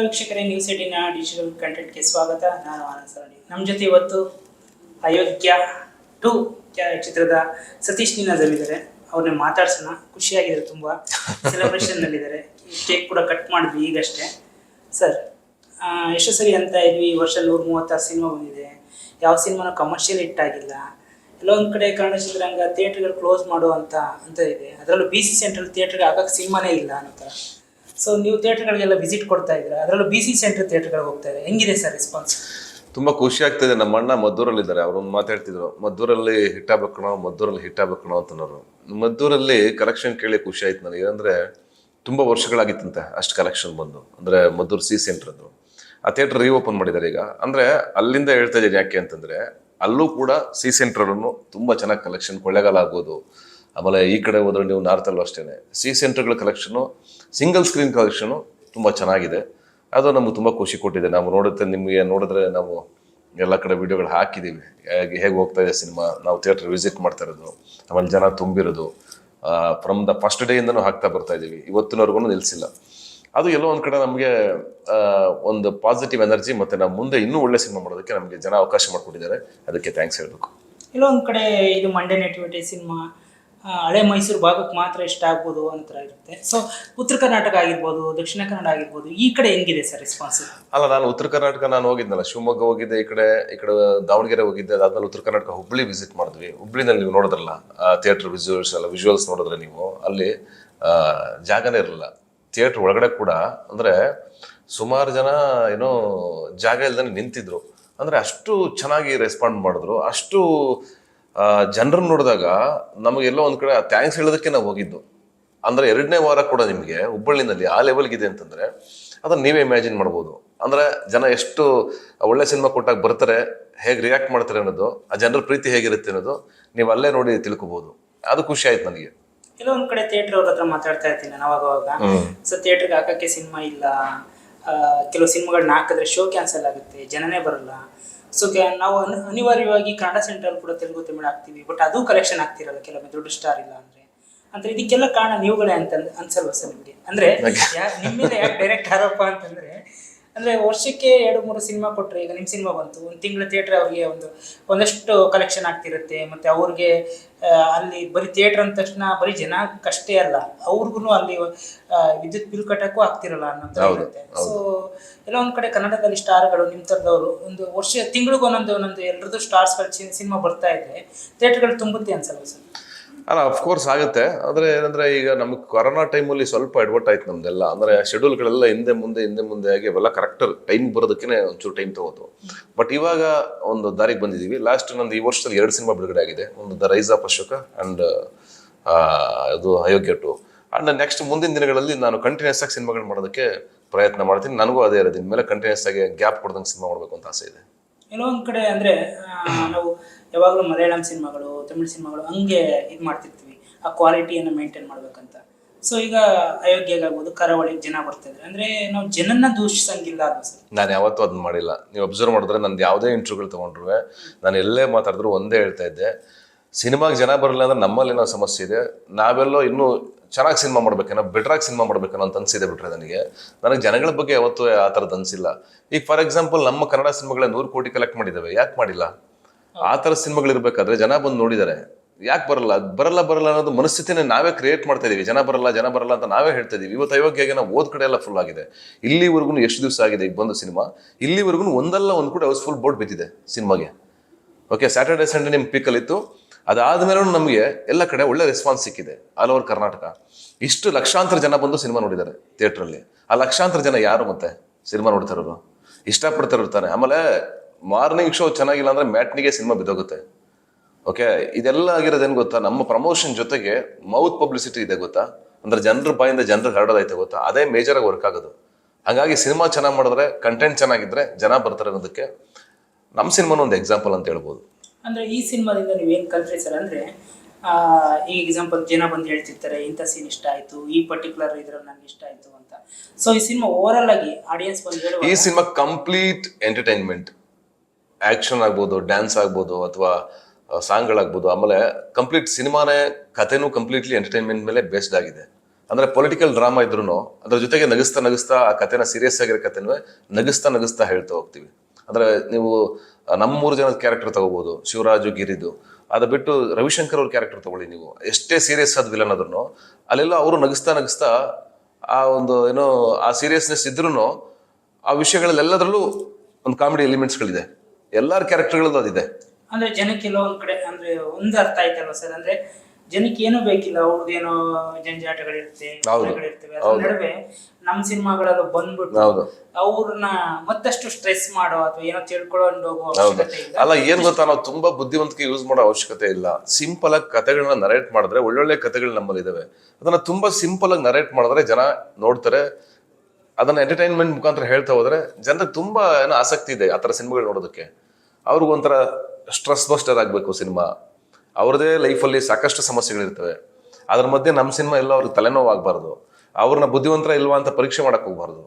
ವೀಕ್ಷಕರೇ, news 18 digital ಕಂಟೆಂಟ್ಗೆ ಸ್ವಾಗತ. ನಾನು ಆನಂದ್ ಸರಣಿ. ನಮ್ಮ ಜೊತೆ ಇವತ್ತು ಅಯೋಗ್ಯ 2 ಚಿತ್ರದ ಸತೀಶ್ ನೀನಾಜಮ್ ಇದ್ದಾರೆ. ಅವ್ರನ್ನ ಮಾತಾಡ್ಸೋಣ. ಖುಷಿಯಾಗಿದ್ದಾರೆ, ತುಂಬ ಸೆಲೆಬ್ರೇಷನ್ನಲ್ಲಿದ್ದಾರೆ. ಕೇಕ್ ಕೂಡ ಕಟ್ ಮಾಡಿದ್ವಿ ಈಗಷ್ಟೇ. ಸರ್, ಎಷ್ಟು ಸರಿ ಅಂತ ಇದ್ವಿ, ಈ ವರ್ಷ 136 ಸಿನಿಮಾ ಬಂದಿದೆ. ಯಾವ ಸಿನಿಮಾನೂ ಕಮರ್ಷಿಯಲ್ ಹಿಟ್ ಆಗಿಲ್ಲ. ಎಲ್ಲೊಂದು ಕಡೆ ಕನ್ನಡ ಚಿತ್ರರಂಗ ಥಿಯೇಟ್ರ್ಗಳು ಕ್ಲೋಸ್ ಮಾಡೋ ಅಂತ ಇದೆ. ಅದರಲ್ಲೂ BC ಸೆಂಟ್ರಲ್ ಥಿಯೇಟ್ರಿಗೆ ಹಾಕೋಕ್ಕೆ ಸಿನಿಮಾನೇ ಇಲ್ಲ ಅನ್ನೋ. ಸೊ ನೀವು ಥಿಯೇಟ್ರ್ಗಳಿಗೆಲ್ಲ ವಿಸಿಟ್ ಕೊಡ್ತಾ ಇದ್ದೀರಾ, ಅದರಲ್ಲೂ BC ಸೆಂಟ್ರ್ ಥಿಯೇಟ್ರ್ಗಳಿಗೆ ಹೋಗ್ತಾ ಇದೆ. ಹೆಂಗಿದೆ ಸರ್ ರೆಸ್ಪಾನ್ಸ್? ತುಂಬ ಖುಷಿ ಆಗ್ತಿದೆ. ನಮ್ಮ ಅಣ್ಣ ಮದ್ದೂರಲ್ಲಿದ್ದಾರೆ, ಅವ್ರೊಂದು ಮಾತಾಡ್ತಿದ್ರು, ಮದ್ದೂರಲ್ಲಿ ಹಿಟ್ ಆಗ್ಬೇಕಣೋ, ಮದ್ದೂರಲ್ಲಿ ಹಿಟ್ ಆಗ್ಬೇಕಣೋ ಅಂತನೋರು. ಮದ್ದೂರಲ್ಲಿ ಕಲೆಕ್ಷನ್ ಕೇಳಿ ಖುಷಿ ಆಯ್ತು ನನಗೆ. ಅಂದರೆ ತುಂಬ ವರ್ಷಗಳಾಗಿತ್ತಂತೆ ಅಷ್ಟು ಕಲೆಕ್ಷನ್ ಬಂದು. ಅಂದರೆ ಮದ್ದೂರು C ಸೆಂಟ್ರದ್ದು ಆ ಥಿಯೇಟ್ರ್ ರೀಓಪನ್ ಮಾಡಿದ್ದಾರೆ ಈಗ. ಅಂದರೆ ಅಲ್ಲಿಂದ ಹೇಳ್ತಾ ಇದ್ದೀನಿ ಯಾಕೆ ಅಂತಂದರೆ, ಅಲ್ಲೂ ಕೂಡ C ಸೆಂಟ್ರಲ್ಲೂ ತುಂಬ ಚೆನ್ನಾಗಿ ಕಲೆಕ್ಷನ್, ಕೊಳ್ಳೇಗಾಲ ಆಗ್ಬೋದು, ಆಮೇಲೆ ಈ ಕಡೆ ಹೋದ್ರೆ ನೀವು ನಾರ್ತಲ್ಲೂ ಅಷ್ಟೇ C ಸೆಂಟ್ರ್ಗಳ ಕಲೆಕ್ಷನು, ಸಿಂಗಲ್ ಸ್ಕ್ರೀನ್ ಕಲೆಕ್ಷನು ತುಂಬ ಚೆನ್ನಾಗಿದೆ. ಅದು ನಮ್ಗೆ ತುಂಬ ಖುಷಿ ಕೊಟ್ಟಿದೆ. ನಾವು ನಿಮಗೆ ನೋಡಿದ್ರೆ ನಾವು ಎಲ್ಲ ಕಡೆ ವಿಡಿಯೋಗಳು ಹಾಕಿದ್ದೀವಿ, ಹೇಗೆ ಹೋಗ್ತಾ ಇದೆ ಸಿನಿಮಾ. ನಾವು ಥಿಯೇಟ್ರ್ ವಿಸಿಟ್ ಮಾಡ್ತಾ ಇರೋದು, ಆಮೇಲೆ ಜನ ತುಂಬಿರೋದು, ಫ್ರಮ್ ದ ಫಸ್ಟ್ ಡೇಯಿಂದನೂ ಹಾಕ್ತಾ ಬರ್ತಾ ಇದ್ದೀವಿ, ಇವತ್ತಿನವರೆಗೂ ನಿಲ್ಲಿಸಿಲ್ಲ. ಅದು ಎಲ್ಲೋ ಒಂದು ಕಡೆ ನಮಗೆ ಒಂದು ಪಾಸಿಟಿವ್ ಎನರ್ಜಿ, ಮತ್ತು ನಾವು ಮುಂದೆ ಇನ್ನೂ ಒಳ್ಳೆ ಸಿನಿಮಾ ಮಾಡೋದಕ್ಕೆ ನಮಗೆ ಜನ ಅವಕಾಶ ಮಾಡಿಕೊಟ್ಟಿದ್ದಾರೆ. ಅದಕ್ಕೆ ಥ್ಯಾಂಕ್ಸ್ ಹೇಳಬೇಕು. ಎಲ್ಲೋ ಒಂದು ಕಡೆ ಇದು ಮಂಡ್ಯ ನೆಟಿವಿಟಿ ಸಿನಿಮಾ ಹಳೆ ಮೈಸೂರು ಭಾಗಕ್ಕೆ ಮಾತ್ರ ಇಷ್ಟ ಆಗ್ಬೋದು ಅಂತ ಇರುತ್ತೆ. ಸೊ ಉತ್ತರ ಕರ್ನಾಟಕ ಆಗಿರ್ಬೋದು, ದಕ್ಷಿಣ ಕನ್ನಡ ಆಗಿರ್ಬೋದು, ಈ ಕಡೆ ಹೆಂಗಿದೆ ಸರ್ ರೆಸ್ಪಾನ್ಸ್? ಅಲ್ಲ, ನಾನು ಉತ್ತರ ಕರ್ನಾಟಕ ನಾನು ಹೋಗಿದ್ನಲ್ಲ, ಶಿವಮೊಗ್ಗ ಹೋಗಿದ್ದೆ, ಈ ಕಡೆ ದಾವಣಗೆರೆ ಹೋಗಿದ್ದೆ. ಅದಾದ್ಮೇಲೆ ಉತ್ತರ ಕರ್ನಾಟಕ ಹುಬ್ಳಿ ವಿಸಿಟ್ ಮಾಡಿದ್ವಿ. ಹುಬ್ಳಿನಲ್ಲಿ ನೀವು ನೋಡಿದ್ರಲ್ಲ ಥಿಯೇಟ್ರ್ ವಿಜುವಲ್ಸ್ ನೋಡಿದ್ರೆ ನೀವು, ಅಲ್ಲಿ ಜಾಗನೇ ಇರಲಿಲ್ಲ ಥಿಯೇಟ್ರ್ ಒಳಗಡೆ ಕೂಡ. ಅಂದರೆ ಸುಮಾರು ಜನ ಏನೋ ಜಾಗ ಇಲ್ದೇ ನಿಂತಿದ್ರು. ಅಂದರೆ ಅಷ್ಟು ಚೆನ್ನಾಗಿ ರೆಸ್ಪಾಂಡ್ ಮಾಡಿದ್ರು. ಅಷ್ಟು ಜನರನ್ನು ನೋಡಿದಾಗ ನಮಗೆಲ್ಲೋ ಒಂದು ಕಡೆ ಥ್ಯಾಂಕ್ಸ್ ಹೇಳೋದಕ್ಕೆ ನಾವು ಹೋಗಿದ್ದು. ಅಂದರೆ 2ನೇ ವಾರ ಕೂಡ ನಿಮಗೆ ಹುಬ್ಬಳ್ಳಿನಲ್ಲಿ ಆ ಲೆವೆಲ್ಗಿದೆ ಅಂತಂದರೆ ಅದನ್ನು ನೀವೇ ಇಮ್ಯಾಜಿನ್ ಮಾಡ್ಬೋದು. ಅಂದರೆ ಜನ ಎಷ್ಟು ಒಳ್ಳೆ ಸಿನಿಮಾ ಕೊಟ್ಟಾಗ ಬರ್ತಾರೆ, ಹೇಗೆ ರಿಯಾಕ್ಟ್ ಮಾಡ್ತಾರೆ ಅನ್ನೋದು, ಆ ಜನರ ಪ್ರೀತಿ ಹೇಗಿರುತ್ತೆ ಅನ್ನೋದು ನೀವು ಅಲ್ಲೇ ನೋಡಿ ತಿಳ್ಕೊಬೋದು. ಅದು ಖುಷಿ ಆಯ್ತು ನನಗೆ. ಎಲ್ಲೋ ಒಂದು ಕಡೆ ಥಿಯೇಟ್ರ್ ಅವ್ರ ಹತ್ರ ಮಾತಾಡ್ತಾ ಇರ್ತೀನಿ ನಾನು ಅವಾಗ. ಸೊ ಥಿಯೇಟ್ರಿಗೆ ಹಾಕೋಕ್ಕೆ ಸಿನಿಮಾ ಇಲ್ಲ, ಕೆಲವು ಸಿನಿಮಾಗಳನ್ನ ಹಾಕಿದ್ರೆ ಶೋ ಕ್ಯಾನ್ಸಲ್ ಆಗುತ್ತೆ, ಜನನೇ ಬರಲ್ಲ. ಸೊ ನಾವು ಅನಿವಾರ್ಯವಾಗಿ ಕನ್ನಡ ಸೆಂಟ್ರಲ್ ಕೂಡ ತೆಲುಗು ತಮಿಳು ಹಾಕ್ತೀವಿ, ಬಟ್ ಅದು ಕಲೆಕ್ಷನ್ ಆಗ್ತಿರಲ್ಲ ಕೆಲವೊಮ್ಮೆ ದೊಡ್ಡ ಸ್ಟಾರ್ ಇಲ್ಲ ಅಂದರೆ ಇದಕ್ಕೆಲ್ಲ ಕಾರಣ ನೀವುಗಳೇ ಅಂತ ಅನ್ಸಲ್ವ ಸರ್ ನಿಮಗೆ? ಅಂದರೆ ನಿಮ್ಮ ಮೇಲೆ ಯಾಕೆ ಡೈರೆಕ್ಟ್ ಆರೋಪ ಅಂತಂದರೆ, ಅಂದರೆ ವರ್ಷಕ್ಕೆ 2-3 ಸಿನಿಮಾ ಕೊಟ್ಟರೆ, ಈಗ ನಿಮ್ಮ ಸಿನಿಮಾ ಬಂತು, ಒಂದು ತಿಂಗಳ ಥಿಯೇಟ್ರ್ ಅವ್ರಿಗೆ ಒಂದಷ್ಟು ಕಲೆಕ್ಷನ್ ಆಗ್ತಿರುತ್ತೆ. ಮತ್ತು ಅವ್ರಿಗೆ ಅಲ್ಲಿ ಬರೀ ಥಿಯೇಟ್ರ್ ಅಂದ ತಕ್ಷಣ ಬರೀ ಜನಕ್ಕಷ್ಟೇ ಅಲ್ಲ, ಅವ್ರಿಗೂ ಅಲ್ಲಿ ವಿದ್ಯುತ್ ಬಿಲ್ ಕಟ್ಟೋಕ್ಕೂ ಆಗ್ತಿರಲ್ಲ ಅನ್ನೋದು ಇರುತ್ತೆ. ಸೊ ಎಲ್ಲ ಒಂದು ಕಡೆ ಕನ್ನಡದಲ್ಲಿ ಸ್ಟಾರ್ಗಳು ನಿಮ್ಮ ಥರದವರು ಒಂದು ತಿಂಗಳಿಗೂ ಒಂದೊಂದು ಎಲ್ಲರದ್ದು ಸ್ಟಾರ್ಸ್ಗಳು ಸಿನಿಮಾ ಬರ್ತಾ ಇದ್ರೆ ಥಿಯೇಟ್ರ್ಗಳು ತುಂಬುತ್ತೆ ಅನ್ಸಲ್ವ ಸರ್? ಅಲ್ಲ, ಅಫ್ಕೋರ್ಸ್ ಆಗುತ್ತೆ. ಆದರೆ ಏನಂದರೆ ಈಗ ನಮಗೆ ಕೊರೋನಾ ಟೈಮಲ್ಲಿ ಸ್ವಲ್ಪ ಎಡ್ವರ್ಟ್ ಆಯ್ತು ನಮ್ದೆಲ್ಲ. ಅಂದರೆ ಶೆಡ್ಯೂಲ್ಗಳೆಲ್ಲ ಹಿಂದೆ ಮುಂದೆ ಆಗಿ ಅವೆಲ್ಲ ಕರೆಕ್ಟ್ ಟೈಮ್ ಬರೋದಕ್ಕೆ ಒಂಚೂರು ಟೈಮ್ ತಗೋತು. ಬಟ್ ಇವಾಗ ಒಂದು ದಾರಿಗೆ ಬಂದಿದ್ದೀವಿ. ಲಾಸ್ಟ್ ನಂದು ಈ ವರ್ಷದಲ್ಲಿ 2 ಸಿನಿಮಾ ಬಿಡುಗಡೆ ಆಗಿದೆ. ಒಂದು the rise of Ashoka and ಅದು ಅಯೋಗ್ಯ 2. ಆ್ಯಂಡ್ ನೆಕ್ಸ್ಟ್ ಮುಂದಿನ ದಿನಗಳಲ್ಲಿ ನಾನು ಕಂಟಿನ್ಯೂಸ್ ಆಗಿ ಸಿನಿಮಾಗಳು ಮಾಡೋದಕ್ಕೆ ಪ್ರಯತ್ನ ಮಾಡ್ತೀನಿ. ನನಗೂ ಅದೇ ಇರೋದು, ಇನ್ಮೇಲೆ ಕಂಟಿನ್ಯೂಸ್ ಆಗಿ ಗ್ಯಾಪ್ ಕೊಡ್ದಂಗೆ ಸಿನಿಮಾ ಮಾಡಬೇಕು ಅಂತ ಆಸೆ ಇದೆ. ಏನೋ ಒಂದು ಕಡೆ ಅಂದರೆ ನಾವು ಯಾವಾಗಲೂ ಮಲಯಾಳಂ ಸಿನಿಮಾಗಳು, ತಮಿಳು ಸಿನಿಮಾಗಳು ಹಂಗೆ ಇದು ಮಾಡ್ತಿರ್ತೀವಿ, ಆ ಕ್ವಾಲಿಟಿಯನ್ನು ಮೇಂಟೈನ್ ಮಾಡ್ಬೇಕಂತ. ಸೊ ಈಗ ಅಯೋಗ್ಯಗಾಗ್ಬೋದು, ಕರಾವಳಿಗೆ ಜನ ಬರ್ತಿದ್ರೆ ಅಂದರೆ ನಾವು ಜನನ್ನ ದೂಷಿಸಂಗಿಲ್ಲ ಅಲ್ವಾ ಸರ್? ನಾನು ಯಾವತ್ತೂ ಅದನ್ನ ಮಾಡಿಲ್ಲ. ನೀವು ಅಬ್ಸರ್ವ್ ಮಾಡಿದ್ರೆ ನಂದು ಯಾವುದೇ ಇಂಟರ್ವ್ಯೂಗಳು ತೊಗೊಂಡ್ರು ನಾನು ಎಲ್ಲೇ ಮಾತಾಡಿದ್ರು ಒಂದೇ ಹೇಳ್ತಾ ಇದ್ದೆ, ಸಿನಿಮಾಗೆ ಜನ ಬರಲಿಲ್ಲ ಅಂದ್ರೆ ನಮ್ಮಲ್ಲಿ ಏನೋ ಸಮಸ್ಯೆ ಇದೆ, ನಾವೆಲ್ಲೋ ಇನ್ನೂ ಚೆನ್ನಾಗಿ ಸಿನಿಮಾ ಮಾಡ್ಬೇಕೇನೋ, ಬೆಟ್ರಾಗಿ ಸಿನಿಮಾ ಮಾಡ್ಬೇಕೇನೋ ಅಂತ ಅನಿಸಿದೆ. ಬಿಟ್ಟರೆ ನನಗೆ ಜನಗಳ ಬಗ್ಗೆ ಯಾವತ್ತೂ ಆ ಥರದ್ದು ಅನಿಸಿಲ್ಲ. ಈಗ ಫಾರ್ ಎಕ್ಸಾಂಪಲ್ ನಮ್ಮ ಕನ್ನಡ ಸಿನಿಮಾಗಳೇ 100 ಕೋಟಿ ಕಲೆಕ್ಟ್ ಮಾಡಿದ್ದಾವೆ, ಯಾಕೆ ಮಾಡಿಲ್ಲ? ಆ ಥರ ಸಿನಿಮಾಗಳಿರ್ಬೇಕಾದ್ರೆ ಜನ ಬಂದು ನೋಡಿದ್ದಾರೆ, ಯಾಕೆ ಬರಲ್ಲ ಅನ್ನೋದು ಮನಸ್ಥಿತಿನೇ ನಾವೇ ಕ್ರಿಯೇಟ್ ಮಾಡ್ತಾ ಇದೀವಿ. ಜನ ಬರಲ್ಲ ಅಂತ ನಾವೇ ಹೇಳ್ತಾ ಇದೀವಿ. ಇವತ್ತು ಅಯೋಗ್ಯಗೆ ನಾವು ಓದ್ ಕಡೆ ಎಲ್ಲ ಫುಲ್ ಆಗಿದೆ. ಇಲ್ಲಿವರೆಗೂ ಎಷ್ಟು ದಿವಸ ಆಗಿದೆ ಈಗ ಬಂದು ಸಿನಿಮಾ, ಇಲ್ಲಿವರೆಗೂ ಒಂದಲ್ಲ ಒಂದು ಕೂಡ ಹೌಸ್ಫುಲ್ ಬೋರ್ಡ್ ಬಿದ್ದಿದೆ ಸಿನಿಮಾಗೆ. ಓಕೆ, ಸ್ಯಾಟರ್ಡೆ ಸಂಡೇ ನಿಮ್ಮ ಪೀಕಲ್ಲಿತ್ತು. ಅದಾದ್ಮೇಲೆ ನಮಗೆ ಎಲ್ಲ ಕಡೆ ಒಳ್ಳೆ ರೆಸ್ಪಾನ್ಸ್ ಸಿಕ್ಕಿದೆ ಆಲ್ ಓವರ್ ಕರ್ನಾಟಕ. ಇಷ್ಟು ಲಕ್ಷಾಂತರ ಜನ ಬಂದು ಸಿನಿಮಾ ನೋಡಿದ್ದಾರೆ ಥಿಯೇಟ್ರಲ್ಲಿ. ಆ ಲಕ್ಷಾಂತರ ಜನ ಯಾರು ಮತ್ತೆ ಸಿನಿಮಾ ನೋಡ್ತಾರೋರು? ಇಷ್ಟಪಡ್ತಾರಿರ್ತಾನೆ. ಆಮೇಲೆ ಮಾರ್ನಿಂಗ್ ಶೋ ಚೆನ್ನಾಗಿಲ್ಲ ಅಂದ್ರೆ ಮ್ಯಾಟ್ನಿಗೆ ಸಿನಿಮಾ ಬಿದ್ದೋಗುತ್ತೆ. ಓಕೆ, ಇದೆಲ್ಲ ಆಗಿರೋದೇನು ಗೊತ್ತಾ? ನಮ್ಮ ಪ್ರಮೋಷನ್ ಜೊತೆಗೆ ಮೌತ್ ಪಬ್ಲಿಸಿಟಿ ಇದೆ ಗೊತ್ತಾ? ಅಂದ್ರೆ ಜನರ ಬಾಯಿಂದ ಜನರಿಗೆ ಹರಡೋದೈತೆ ಗೊತ್ತಾ? ಅದೇ ಮೇಜರಾಗಿ ವರ್ಕ್ ಆಗೋದು. ಹಾಗಾಗಿ ಸಿನಿಮಾ ಚೆನ್ನಾಗಿ ಮಾಡಿದ್ರೆ, ಕಂಟೆಂಟ್ ಚೆನ್ನಾಗಿದ್ರೆ ಜನ ಬರ್ತಾರೆ ಅನ್ನೋದಕ್ಕೆ ನಮ್ಮ ಸಿನಿಮಾನ ಒಂದು ಎಕ್ಸಾಂಪಲ್ ಅಂತ ಹೇಳ್ಬೋದು. ಅಂದರೆ ಈ ಸಿನಿಮಾದಿಂದ ನೀವೇನು ಕಲ್ತ್ರಿ ಸರ್? ಅಂದರೆ ಈ ಎಕ್ಸಾಂಪಲ್ ಜನ ಬಂದು ಹೇಳ್ತಿರ್ತಾರೆ, ಇಂಥ ಸೀನ್ ಇಷ್ಟ ಆಯಿತು, ಈ ಪರ್ಟಿಕ್ಯುಲರ್ ಇದ್ರಲ್ಲಿ ನನಗೆ ಇಷ್ಟ ಆಯಿತು ಅಂತ. ಸೊ ಈ ಸಿನಿಮಾ ಓವರಾಲ್ ಆಗಿ ಆಡಿಯನ್ಸ್ ಬಂದು ಹೇಳುವ, ಈ ಸಿನಿಮಾ ಕಂಪ್ಲೀಟ್ ಎಂಟರ್ಟೈನ್ಮೆಂಟ್, ಆ್ಯಕ್ಷನ್ ಆಗ್ಬೋದು, ಡ್ಯಾನ್ಸ್ ಆಗ್ಬೋದು, ಅಥವಾ ಸಾಂಗ್ಗಳಾಗ್ಬೋದು. ಆಮೇಲೆ ಕಂಪ್ಲೀಟ್ ಸಿನಿಮಾನೇ ಕಥೆನೂ ಕಂಪ್ಲೀಟ್ಲಿ ಎಂಟರ್ಟೈನ್ಮೆಂಟ್ ಮೇಲೆ ಬೇಸ್ಡ್ ಆಗಿದೆ. ಅಂದ್ರೆ ಪೊಲಿಟಿಕಲ್ ಡ್ರಾಮಾ ಇದ್ರು ಅದ್ರ ಜೊತೆಗೆ ನಗಿಸ್ತಾ ನಗಿಸ್ತಾ ಆ ಕಥೆನ ಸೀರಿಯಸ್ ಆಗಿರೋ ಕಥೆನೂ ನಗಿಸ್ತಾ ನಗಿಸ್ತಾ ಹೇಳ್ತಾ ಹೋಗ್ತೀವಿ. ಅಂದ್ರೆ ನೀವು ನಮ್ಮ 3 ಜನದ ಕ್ಯಾರೆಕ್ಟರ್ ತಗೋಬಹುದು, ಶಿವರಾಜು, ಗಿರಿದು. ಅದು ಬಿಟ್ಟು ರವಿಶಂಕರ್ ಅವ್ರ ಕ್ಯಾರೆಕ್ಟರ್ ತಗೊಳ್ಳಿ ನೀವು, ಎಷ್ಟೇ ಸೀರಿಯಸ್ ಆದ ವಿಲನ್ ಆದ್ರೂ ಅಲ್ಲೆಲ್ಲ ಅವರು ನಗಿಸ್ತಾ ನಗಿಸ್ತಾ ಆ ಒಂದು ಏನೋ ಆ ಸೀರಿಯಸ್ನೆಸ್ ಇದ್ರೂ ಆ ವಿಷಯಗಳಲ್ಲೆಲ್ಲದರಲ್ಲೂ ಒಂದು ಕಾಮಿಡಿ ಎಲಿಮೆಂಟ್ಸ್ಗಳಿದೆ. ಎಲ್ಲಾರ ಕ್ಯಾರೆಕ್ಟರ್ಗಳಲ್ಲೂ ಅದಿದೆ. ಅಂದ್ರೆ ಜನಕ್ಕೆಲ್ಲ ಒಂದ್ ಕಡೆ ಅಂದ್ರೆ ಒಂದು ಅರ್ಥ ಆಯ್ತಲ್ವಾ ಸರ್, ಅಂದ್ರೆ ಜನಕ್ಕೆ ಏನೂ ಬೇಕಿಲ್ಲ, ಅವ್ರದ್ದೇನೋ ಜಂಜಾಟಗಳಿರುತ್ತೆ, ಇರ್ತವೆ. ಅದ್ರ ನಡುವೆ ನಮ್ಮ ಸಿನಿಮಾಗಳಲ್ಲೂ ಬಂದ್ಬಿಟ್ಟು ಅವ್ರನ್ನ ಮತ್ತಷ್ಟು ಸ್ಟ್ರೆಸ್ ಮಾಡೋ ಅಥವಾ ಏನೋ ತಿಳ್ಕೊಂಡು ಹೋಗೋ ಅವಶ್ಯಕತೆ ಇಲ್ಲ. ಅಲ್ಲ, ಏನ್ ಗೊತ್ತಾ, ನಾವು ತುಂಬಾ ಬುದ್ಧಿವಂತಿಕೆ ಯೂಸ್ ಮಾಡೋ ಅವಶ್ಯಕತೆ ಇಲ್ಲ. ಸಿಂಪಲ್ ಆಗಿ ಕಥೆಗಳನ್ನ ನರೇಟ್ ಮಾಡಿದ್ರೆ ಒಳ್ಳೊಳ್ಳೆ ಕಥೆಗಳು ನಮ್ಮಲ್ಲಿ ಇದಾವೆ. ಅದನ್ನ ತುಂಬಾ ಸಿಂಪಲ್ ಆಗಿ ನರೇಟ್ ಮಾಡಿದ್ರೆ ಜನ ನೋಡ್ತಾರೆ. ಅದನ್ನ ಎಂಟರ್ಟೈನ್ಮೆಂಟ್ ಮುಖಾಂತರ ಹೇಳ್ತಾ ಹೋದ್ರೆ ಜನರಿಗೆ ತುಂಬಾ ಏನೋ ಆಸಕ್ತಿ ಇದೆ ಆ ತರ ಸಿನಿಮಾಗಳು ನೋಡೋದಕ್ಕೆ. ಅವ್ರಿಗೊಂಥರ ಸ್ಟ್ರೆಸ್ ಬಸ್ಟರ್ ಆಗ್ಬೇಕು ಸಿನಿಮಾ. ಅವ್ರದೇ ಲೈಫಲ್ಲಿ ಸಾಕಷ್ಟು ಸಮಸ್ಯೆಗಳಿರ್ತವೆ. ಅದ್ರ ಮಧ್ಯೆ ನಮ್ಮ ಸಿನಿಮಾ ಎಲ್ಲ ಅವ್ರಿಗೆ ತಲೆನೋವು ಆಗ್ಬಾರ್ದು. ಅವ್ರನ್ನ ಬುದ್ಧಿವಂತರ ಇಲ್ವಾ ಅಂತ ಪರೀಕ್ಷೆ ಮಾಡಕ್ ಹೋಗ್ಬಾರ್ದು.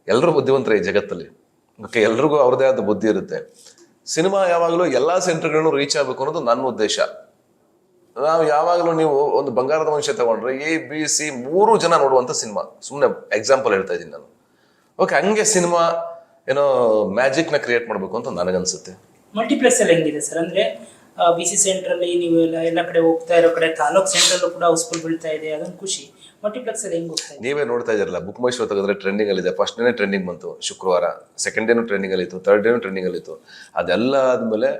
ಎಲ್ಲರೂ ಬುದ್ಧಿವಂತರ ಈ ಜಗತ್ತಲ್ಲಿ. ಓಕೆ, ಎಲ್ರಿಗೂ ಅವ್ರದೇ ಆದ ಬುದ್ಧಿ ಇರುತ್ತೆ. ಸಿನಿಮಾ ಯಾವಾಗಲೂ ಎಲ್ಲಾ ಸೆಂಟರ್ಗಳನ್ನು ರೀಚ್ ಆಗ್ಬೇಕು ಅನ್ನೋದು ನನ್ನ ಉದ್ದೇಶ. ನಾವು ಯಾವಾಗಲೂ ನೀವು ಒಂದು ಬಂಗಾರದ ಮನುಷ್ಯ ತಗೊಂಡ್ರೆ ABC 3 ಜನ ನೋಡುವಂತ ಸಿನಿಮಾ. ಸುಮ್ಮನೆ ಎಕ್ಸಾಂಪಲ್ ಹೇಳ್ತಾ ಇದ್ದೀನಿ ನಾನು. ಓಕೆ, ಹಂಗೆ ಸಿನಿಮಾ ಏನೋ ಮ್ಯಾಜಿಕ್ ನ ಕ್ರಿಯೇಟ್ ಮಾಡ್ಬೇಕು ಅಂತ ನನಗನ್ಸುತ್ತೆ. ಮಲ್ಟಿಪ್ಲೆಕ್ಸ್ ಅಲ್ಲಿ ಹೆಂಗಿದೆ ಸರ್, ಅಂದ್ರೆ BC ಸೆಂಟರ್ ಅಲ್ಲಿ ನೀವು ಎಲ್ಲ ಕಡೆ ಹೋಗ್ತಾ ಇರೋ ಕಡೆ ತಾಲೂಕ್ ಸೆಂಟ್ರಲ್ಲೂ ಕೂಡ ಹೌಸ್ಫುಲ್ ಬೀಳ್ತಾ ಇದೆ, ಅದೊಂದು ಖುಷಿ. ಮಲ್ಟಿಪ್ಲೆಕ್ಸ್ ಅಲ್ಲಿ ಹೆಂಗ್ ಹೋಗ್ತಾ ಇದೆ? ನೀವೇ ನೋಡ್ತಾ ಇದ್ದೀರಲ್ಲ, ಬುಕ್ ಮೈ ಶೋ ತೆಗೆದ್ರೆ ಟ್ರೆಂಡಿಂಗ್ ಅಲ್ಲಿ ಇದೆ. ಫಸ್ಟ್ ಡೇನೇ ಟ್ರೆಂಡಿಂಗ್ ಬಂತು ಶುಕ್ರವಾರ, ಸೆಕೆಂಡ್ ಡೇನು ಟ್ರೆಂಡಿಂಗ್ ಅಲ್ಲಿ ಇತ್ತು, ಥರ್ಡ್ ಡೇನು ಟ್ರೆಂಡಿಂಗ್ ಅಲ್ಲಿ ಇತ್ತು. ಅದೆಲ್ಲ ಆದ್ಮೇಲೆ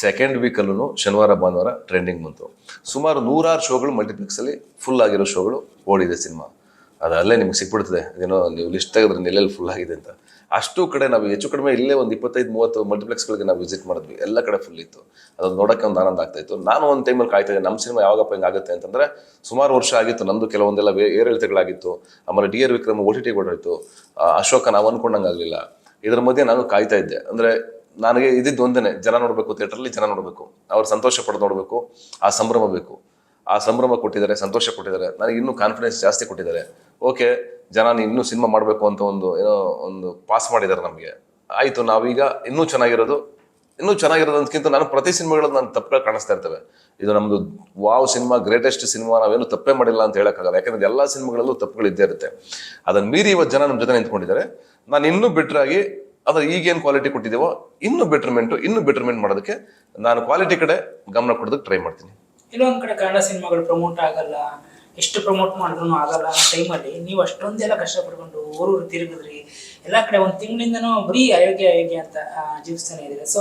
ಸೆಕೆಂಡ್ ವೀಕಲ್ಲೂ ಶನಿವಾರ ಭಾನುವಾರ ಟ್ರೆಂಡಿಂಗ್ ಬಂತು. ಸುಮಾರು 106 ಶೋಗಳು ಮಲ್ಟಿಪ್ಲೆಕ್ಸ್ ಅಲ್ಲಿ ಫುಲ್ ಆಗಿರೋ ಶೋಗಳು ಓಡಿದೆ ಸಿನಿಮಾ. ಅದಲ್ಲೇ ನಿಮ್ಗೆ ಸಿಕ್ಬಿಡ್ತದೆ, ಏನೋ ನೀವು ಲಿಸ್ಟ್ ತೆಗೆದ್ರೆ ಎಲ್ಲೆಲ್ಲಿ ಫುಲ್ ಆಗಿದೆ ಅಂತ. ಅಷ್ಟು ಕಡೆ ನಾವು ಹೆಚ್ಚು ಕಡಿಮೆ ಇಲ್ಲೇ ಒಂದು 25-30 ಮಲ್ಟಿಪ್ಲೆಕ್ಸ್ಗಳಿಗೆ ನಾವು ವಿಸಿಟ್ ಮಾಡಿದ್ವಿ. ಎಲ್ಲ ಕಡೆ ಫುಲ್ ಇತ್ತು. ಅದನ್ನು ನೋಡೋಕ್ಕೆ ಒಂದು ಆನಂದ ಆಗ್ತಾ ಇತ್ತು. ನಾನು ಒಂದು ಟೈಮಲ್ಲಿ ಕಾಯ್ತಾ ಇದ್ದೆ, ನಮ್ಮ ಸಿನಿಮಾ ಯಾವಾಗಪ್ಪ ಹಿಂಗಾಗುತ್ತೆ ಅಂತಂದ್ರೆ. ಸುಮಾರು ವರ್ಷ ಆಗಿತ್ತು ನಮ್ಮದು, ಕೆಲವೊಂದೆಲ್ಲ ಏರಿಳಿತಗಳಾಗಿತ್ತು. ಆಮೇಲೆ DR ವಿಕ್ರಮ್ OTT ಹೊರಟೋಯ್ತು. ಅಶೋಕ ನಾವು ಅನ್ಕೊಂಡಂಗಾಗಲಿಲ್ಲ. ಇದರ ಮಧ್ಯೆ ನಾನು ಕಾಯ್ತಾ ಇದ್ದೆ. ಅಂದರೆ ನನಗೆ ಇದ್ದಿದ್ದು ಒಂದೇನೆ, ಜನ ನೋಡಬೇಕು, ಥಿಯೇಟ್ರಲ್ಲಿ ಜನ ನೋಡಬೇಕು, ಅವ್ರು ಸಂತೋಷ ಪಡೋದು ನೋಡಬೇಕು, ಆ ಸಂಭ್ರಮ ಬೇಕು. ಆ ಸಂಭ್ರಮ ಕೊಟ್ಟಿದ್ದಾರೆ, ಸಂತೋಷ ಕೊಟ್ಟಿದ್ದಾರೆ, ನನಗೆ ಇನ್ನೂ ಕಾನ್ಫಿಡೆನ್ಸ್ ಜಾಸ್ತಿ ಕೊಟ್ಟಿದ್ದಾರೆ. ಓಕೆ, ಜನ ಇನ್ನೂ ಸಿನಿಮಾ ಮಾಡಬೇಕು ಅಂತ ಏನೋ ಒಂದು ಪಾಸ್ ಮಾಡಿದ್ದಾರೆ ನಮಗೆ. ಆಯಿತು, ನಾವೀಗ ಇನ್ನೂ ಚೆನ್ನಾಗಿರೋದು ಅಂದ್ಕಿಂತ ನಾನು ಪ್ರತಿ ಸಿನಿಮಾಗಳಲ್ಲಿ ನಾನು ತಪ್ಪುಗಳು ಕಾಣಿಸ್ತಾ ಇರ್ತವೆ. ಇದು ನಮ್ಮದು ವಾವ್ ಸಿನಿಮಾ, ಗ್ರೇಟೆಸ್ಟ್ ಸಿನಿಮಾ, ನಾವೇನು ತಪ್ಪೇ ಮಾಡಿಲ್ಲ ಅಂತ ಹೇಳೋಕ್ಕಾಗಲ್ಲ. ಯಾಕಂದ್ರೆ ಎಲ್ಲ ಸಿನಿಮಾಗಳಲ್ಲೂ ತಪ್ಪುಗಳು ಇದ್ದೇ ಇರುತ್ತೆ. ಅದನ್ನು ಮೀರಿ ಇವತ್ತು ಜನ ನಮ್ಮ ಜೊತೆ ನಿಂತ್ಕೊಂಡಿದ್ದಾರೆ. ನಾನು ಇನ್ನೂ ಬೆಟ್ರಾಗಿ ಅದ್ರ ಈಗೇನು ಕ್ವಾಲಿಟಿ ಕೊಟ್ಟಿದ್ದೀವೋ ಇನ್ನೂ ಬೆಟರ್ಮೆಂಟ್ ಮಾಡೋದಕ್ಕೆ ನಾನು ಕ್ವಾಲಿಟಿ ಕಡೆ ಗಮನ ಕೊಡೋದಕ್ಕೆ ಟ್ರೈ ಮಾಡ್ತೀನಿ. ಕೆಲವೊಂದ್ ಕಡೆ ಕನ್ನಡ ಸಿನಿಮಾಗಳು ಪ್ರಮೋಟ್ ಆಗಲ್ಲ, ಎಷ್ಟು ಪ್ರಮೋಟ್ ಮಾಡಿದ್ರು ಆಗಲ್ಲ ಅನ್ನೋ ಟೈಮಲ್ಲಿ ನೀವು ಅಷ್ಟೊಂದೆಲ್ಲ ಕಷ್ಟಪಡ್ಕೊಂಡು ಊರು ತಿರುಗಿದ್ರಿ, ಎಲ್ಲ ಕಡೆ ಒಂದು ತಿಂಗಳಿಂದನೂ ಬರೀ ಅಯೋಗ್ಯ ಅಂತ ಜೀವಿಸ್ತಾನೆ ಇದ್ದೀರಾ. ಸೊ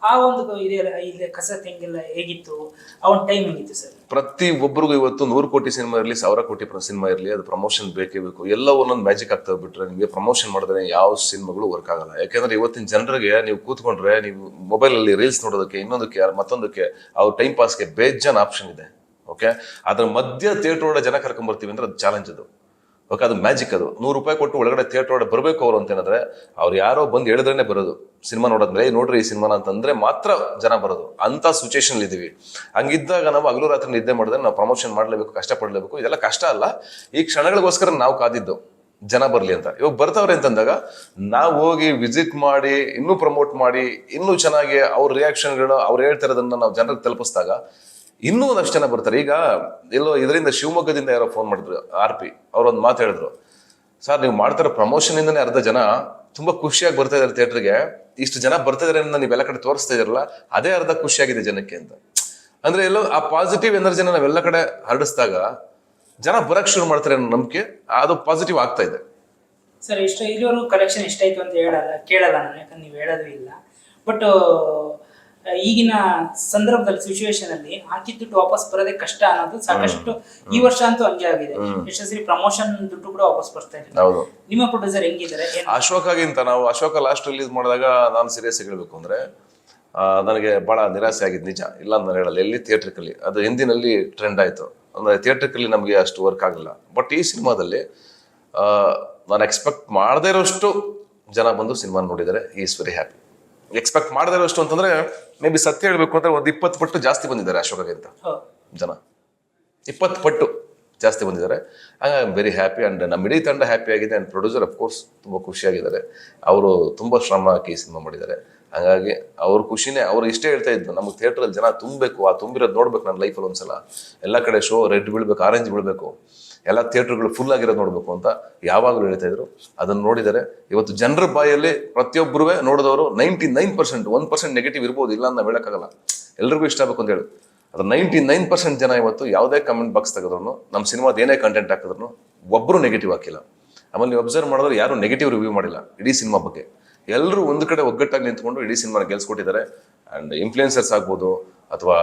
ಆ ಒಂದು ಇದೆ ಕಸರತ್ತು ಹೆಂಗೆಲ್ಲ ಹೇಗಿತ್ತು, ಆ ಒಂದು ಟೈಮ್ ಹೆಂಗಿತ್ತು ಸರ್? ಪ್ರತಿ ಒಬ್ಬರಿಗೂ ಇವತ್ತು 100 ಕೋಟಿ ಸಿನಿಮಾ ಇರಲಿ, 1000 ಕೋಟಿ ಸಿನಿಮಾ ಇರಲಿ, ಅದು ಪ್ರಮೋಷನ್ ಬೇಕೇ ಬೇಕು. ಎಲ್ಲ ಒಂದೊಂದು ಮ್ಯಾಜಿಕ್ ಆಗ್ತಾ ಬಿಟ್ರೆ ನಿಮಗೆ ಪ್ರಮೋಷನ್ ಮಾಡಿದ್ರೆ ಯಾವ ಸಿನಿಮಾಗಳು ವರ್ಕ್ ಆಗಲ್ಲ. ಯಾಕೆಂದ್ರೆ ಇವತ್ತಿನ ಜನರಿಗೆ ನೀವು ಕೂತ್ಕೊಂಡ್ರೆ, ನೀವು ಮೊಬೈಲಲ್ಲಿ ರೀಲ್ಸ್ ನೋಡೋದಕ್ಕೆ, ಇನ್ನೊಂದಕ್ಕೆ, ಮತ್ತೊಂದಕ್ಕೆ, ಅವ್ರ ಟೈಮ್ ಪಾಸ್ಗೆ ಬೇಜಾನ್ ಆಪ್ಷನ್ ಇದೆ. ಓಕೆ, ಅದ್ರ ಮಧ್ಯ ಥಿಯೇಟರ್ ಒಳಗಡೆ ಜನ ಕರ್ಕೊಂಡ್ಬರ್ತೀವಿ ಅಂದ್ರೆ ಅದು ಚಾಲೆಂಜ್ ಅದು. ಓಕೆ, ಅದು ಮ್ಯಾಜಿಕ್. ಅದು 100 ರೂಪಾಯಿ ಕೊಟ್ಟು ಒಳಗಡೆ ಥಿಯೇಟರ್ ಒಳಗಡೆ ಬರಬೇಕು ಅವರು ಅಂತೇನಂದ್ರೆ, ಅವ್ರು ಯಾರೋ ಬಂದು ಹೇಳಿದ್ರೇನೆ ಬರೋದು ಸಿನಿಮಾ ನೋಡಿದ್ರೆ, ನೋಡ್ರಿ ಈ ಸಿನಿಮಾನ ಅಂತಂದ್ರೆ ಮಾತ್ರ ಜನ ಬರೋದು. ಅಂತ ಸಿಚುವೇಶನ್ ಇದೀವಿ. ಹಂಗಿದ್ದಾಗ ನಾವು ಹಗಲು ರಾತ್ರಿ ನಿದ್ದೆ ಮಾಡಿದ್ರೆ ನಾವು ಪ್ರಮೋಷನ್ ಮಾಡಲೇಬೇಕು, ಕಷ್ಟಪಡಲೇಬೇಕು. ಇದೆಲ್ಲ ಕಷ್ಟ ಅಲ್ಲ, ಈ ಕ್ಷಣಗಳಿಗೋಸ್ಕರ ನಾವು ಕಾದಿದ್ದು ಜನ ಬರಲಿ ಅಂತ. ಇವಾಗ ಬರ್ತಾವ್ರೆ ಅಂತಂದಾಗ ನಾವು ಹೋಗಿ ವಿಸಿಟ್ ಮಾಡಿ, ಇನ್ನೂ ಪ್ರಮೋಟ್ ಮಾಡಿ, ಇನ್ನೂ ಚೆನ್ನಾಗಿ ಅವ್ರ ರಿಯಾಕ್ಷನ್ಗಳು, ಅವ್ರು ಹೇಳ್ತಿರೋದನ್ನ ನಾವು ಜನರಿಗೆ ತಲುಪಿಸಿದಾಗ ಇನ್ನೂ ಒಂದಷ್ಟು ಜನ ಬರ್ತಾರೆ. ಈಗ ಎಲ್ಲೋ ಇದರಿಂದ ಶಿವಮೊಗ್ಗದಿಂದ ಯಾರೋ ಫೋನ್ ಮಾಡಿದ್ರು, RP ಅವ್ರೊಂದು ಮಾತು ಹೇಳಿದ್ರು, ಸರ್ ನೀವು ಮಾಡ್ತಾರೋ ಪ್ರಮೋಷನ್ ಇಂದನೇ ಅರ್ಧ ಜನ ತುಂಬಾ ಖುಷಿಯಾಗಿ ಬರ್ತಾ ಇದಾರೆ ಥಿಯೇಟರ್ಗೆ, ಇಷ್ಟು ಜನ ಬರ್ತಾ ಇದಾರೆ ಅಂತ ನೀವೆಲ್ಲ ಕಡೆ ತೋರಿಸ್ತಾ ಇದಾರಲ್ಲ, ಅದೇ ಅರ್ಧ ಖುಷಿಯಾಗಿದೆ ಜನಕ್ಕೆ ಅಂತ. ಅಂದ್ರೆ ಎಲ್ಲೋ ಆ ಪಾಸಿಟಿವ್ ಎನರ್ಜಿನ ನಾವೆಲ್ಲ ಕಡೆ ಹರಡಿಸಿದಾಗ ಜನ ಬರಕ್ ಶುರು ಮಾಡ್ತಾರೆ ಅನ್ನೋ ನಂಬಿಕೆ, ಅದು ಪಾಸಿಟಿವ್ ಆಗ್ತಾ ಇದೆ. ಸರ್ ಇಲ್ಲಿವರೆಗೂ ಕಲೆಕ್ಷನ್ ಎಷ್ಟಾಯ್ತು ಅಂತ ಕೇಳಲ್ಲ ನಾನು, ಯಾಕಂದ್ರೆ ನೀವು ಹೇಳೋದು ಇಲ್ಲ. ಬಟ್ ಈಗಿನ ಸಂದರ್ಭದಲ್ಲಿ ಸಿಚುವೇಶನ್ ಅಲ್ಲಿ ಹಾಕಿದ ದುಡ್ಡು ವಾಪಸ್ ಬರೋದೇ ಕಷ್ಟ ಅನ್ನೋದು ಸಾಕಷ್ಟು ಈ ವರ್ಷ ಅಂತೂ ಹಂಗೆ ಆಗಿದೆ. ಎಷ್ಟು ಸರಿ ಪ್ರಮೋಷನ್ ದುಡ್ಡು ಕೂಡ ವಾಪಸ್ ಬರ್ತಾ ಇದೆ. ನಿಮ್ಮ ಪ್ರೊಡ್ಯೂಸರ್ ಹೆಂಗಿದ್ದಾರೆ? ಅಶೋಕಗಿಂತ ನಾವು ಅಶೋಕ ಲಾಸ್ಟ್ ರಿಲೀಸ್ ಮಾಡಿದಾಗ ನಾನು ಸೀರಿಯಸ್ ಹೇಳ್ಬೇಕು ಅಂದ್ರೆ ನನಗೆ ಬಹಳ ನಿರಾಸೆ ಆಗಿದ್ದು ನಿಜ, ಇಲ್ಲ ನಾನು ಹೇಳಲ್ಲ. ಎಲ್ಲಿ ಥಿಯೇಟ್ರಿಕಲ್ಲಿ ಅದು ಹಿಂದಿನಲ್ಲಿ ಟ್ರೆಂಡ್ ಆಯ್ತು, ಅಂದ್ರೆ ಥಿಯೇಟ್ರಿಕಲ್ಲಿ ನಮಗೆ ಅಷ್ಟು ವರ್ಕ್ ಆಗಲಿಲ್ಲ. ಬಟ್ ಈ ಸಿನಿಮಾದಲ್ಲಿ ನಾನು ಎಕ್ಸ್ಪೆಕ್ಟ್ ಮಾಡದೇ ಇರೋಷ್ಟು ಜನ ಬಂದು ಸಿನಿಮಾ ನೋಡಿದ್ದಾರೆ. Is very happy. ಎಕ್ಸ್ಪೆಕ್ಟ್ ಮಾಡದೇ ಇರೋಷ್ಟು ಅಂತಂದ್ರೆ ಮೇ ಬಿ ಸತ್ಯ ಹೇಳ್ಬೇಕು ಅಂದ್ರೆ ಒಂದು 20 ಪಟ್ಟು ಜಾಸ್ತಿ ಬಂದಿದ್ದಾರೆ ಅಶೋಕಗಿಂತ ಜನ. 20 ಪಟ್ಟು ಜಾಸ್ತಿ ಬಂದಿದ್ದಾರೆ. ಹಾಗಾಗಿ I am very happy. And ನಮ್ಮ ಇಡೀ ತಂಡ ಹ್ಯಾಪಿ ಆಗಿದೆ. ಅಂಡ್ ಪ್ರೊಡ್ಯೂಸರ್ ಅಫ್ಕೋರ್ಸ್ ತುಂಬ ಖುಷಿಯಾಗಿದ್ದಾರೆ. ಅವರು ತುಂಬ ಶ್ರಮ ಹಾಕಿ ಸಿನಿಮಾ ಮಾಡಿದ್ದಾರೆ. ಹಾಗಾಗಿ ಅವ್ರ ಖುಷಿನೇ, ಅವ್ರು ಇಷ್ಟೇ ಹೇಳ್ತಾ ಇದ್ದು, ನಮಗೆ ಥಿಯೇಟ್ರಲ್ಲಿ ಜನ ತುಂಬಬೇಕು, ಆ ತುಂಬಿರೋದು ನೋಡ್ಬೇಕು ನನ್ನ ಲೈಫಲ್ಲಿ ಒಂದ್ಸಲ. ಎಲ್ಲ ಕಡೆ ಶೋ ರೆಡ್ ಬೀಳ್ಬೇಕು, ಆರೆಂಜ್ ಬೀಳ್ಬೇಕು. ಎಲ್ಲ ಥಿಯೇಟರ್ಗಳು ಫುಲ್ ಆಗಿರೋದು ನೋಡ್ಬೇಕು ಅಂತ ಯಾವಾಗಲೂ ಹೇಳ್ತಾ ಇದ್ರು. ಅದನ್ನು ನೋಡಿದರೆ ಇವತ್ತು ಜನರ ಬಾಯಲ್ಲಿ ಪ್ರತಿಯೊಬ್ಬರೂ ನೋಡಿದವರು 99%, 1% ನೆಗೆಟಿವ್ ಇರ್ಬೋದು, ಇಲ್ಲ ಅಂತ ಹೇಳಕ್ಕಾಗಲ್ಲ, ಎಲ್ರಿಗೂ ಇಷ್ಟ ಆಗಬೇಕು ಅಂತ ಹೇಳಿ. ಅದು 99% ಜನ ಇವತ್ತು ಯಾವುದೇ ಕಮೆಂಟ್ ಬಾಕ್ಸ್ ತೆಗೆದ್ರು, ನಮ್ಮ ಸಿನಿಮಾದ ಏನೇ ಕಂಟೆಂಟ್ ಹಾಕಿದ್ರು ಒಬ್ಬರು ನೆಗೆಟಿವ್ ಹಾಕಿಲ್ಲ. ಆಮೇಲೆ ನೀವು ಅಬ್ಸರ್ವ್ ಮಾಡಿದ್ರೆ ಯಾರು ನೆಗೆಟಿವ್ ರಿವ್ಯೂ ಮಾಡಿಲ್ಲ ಇಡೀ ಸಿನಿಮಾ ಬಗ್ಗೆ. ಎಲ್ಲರೂ ಒಂದು ಕಡೆ ಒಗ್ಗಟ್ಟಾಗಿ ನಿಂತ್ಕೊಂಡು ಇಡೀ ಸಿನಿಮಾನ ಗೆಲ್ಸ್ಕೊಟ್ಟಿದ್ದಾರೆ. ಆ್ಯಂಡ್ ಇನ್ಫ್ಲುಯೆನ್ಸರ್ಸ್ ಆಗ್ಬೋದು ಅಥವಾ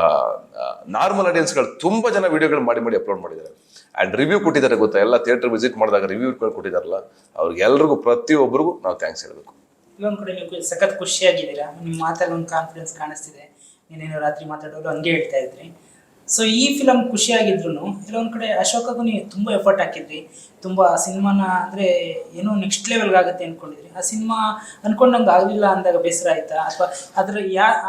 ನಾರ್ಮಲ್ ಆಡಿಯನ್ಸ್ಗಳು ತುಂಬ ಜನ ವಿಡಿಯೋಗಳು ಮಾಡಿ ಅಪ್ಲೋಡ್ ಮಾಡಿದ್ದಾರೆ. ಆ್ಯಂಡ್ ರಿವ್ಯೂ ಕೊಟ್ಟಿದ್ದಾರೆ ಗೊತ್ತಾ, ಎಲ್ಲ ಥಿಯೇಟರ್ ವಿಸಿಟ್ ಮಾಡಿದಾಗ ರಿವ್ಯೂ ಕೊಟ್ಟಿದ್ದಾರಲ್ಲ, ಅವ್ರಿಗೆಲ್ರಿಗೂ ಪ್ರತಿಯೊಬ್ಬರಿಗೂ ನಾವು ಥ್ಯಾಂಕ್ಸ್ ಹೇಳಬೇಕು. ಇನ್ನೊಂದು ಕಡೆ ನೀವು ಸಖತ್ ಖುಷಿಯಾಗಿದ್ದೀರಾ, ನಿಮ್ಮ ಮಾತಲ್ಲಿ ಒಂದು ಕಾನ್ಫಿಡೆನ್ಸ್ ಕಾಣಿಸ್ತಿದೆ. ನೀನೇನು ರಾತ್ರಿ ಮಾತಾಡೋದು ಹಂಗೆ ಹೇಳ್ತಾ ಇದ್ರಿ. ಸೊ ಈ ಫಿಲಮ್ ಖುಷಿಯಾಗಿದ್ರು ಕೆಲವೊಂದು ಕಡೆ ಅಶೋಕಗೂ ನೀವು ತುಂಬ ಎಫರ್ಟ್ ಹಾಕಿದ್ರಿ, ತುಂಬ ಆ ಸಿನಿಮಾನ ಅಂದರೆ ಏನೋ ನೆಕ್ಸ್ಟ್ ಲೆವೆಲ್ಗೆ ಆಗುತ್ತೆ ಅಂದ್ಕೊಂಡಿದ್ರಿ. ಆ ಸಿನಿಮಾ ಅಂದ್ಕೊಂಡಂಗೆ ಆಗಲಿಲ್ಲ ಅಂದಾಗ ಬೇಸರ ಆಯ್ತಾ, ಅಥವಾ ಅದರ